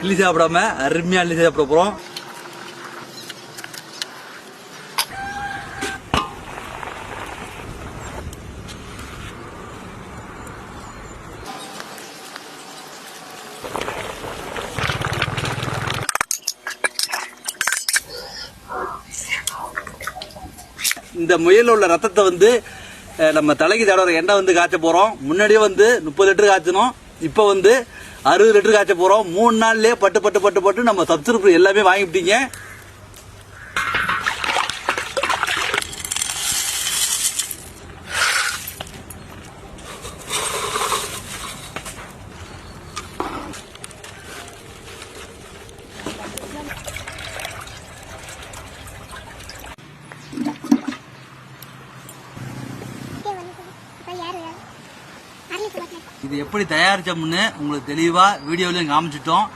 இட்லி சாப்பிடாம அருமையா இட்லி சாப்பிட போறோம். இந்த முயல்ல உள்ள ரத்தத்தை வந்து நம்ம தலைக்கு தடவை எண்ணெய் காய்ச்ச போறோம். முன்னாடியே 30 லிட்டர் காய்ச்சணும். இப்ப 60 லிட்டர் காய்ச்ச போறோம். 3 நாள்லயே பட்டு நம்ம சப்ஸ்கிரைபர் எல்லாமே வாங்கிட்டீங்க. இது எப்படி தயாரிச்சோம்னு உங்களுக்கு தெளிவா வீடியோலயும் காமிச்சிட்டோம்.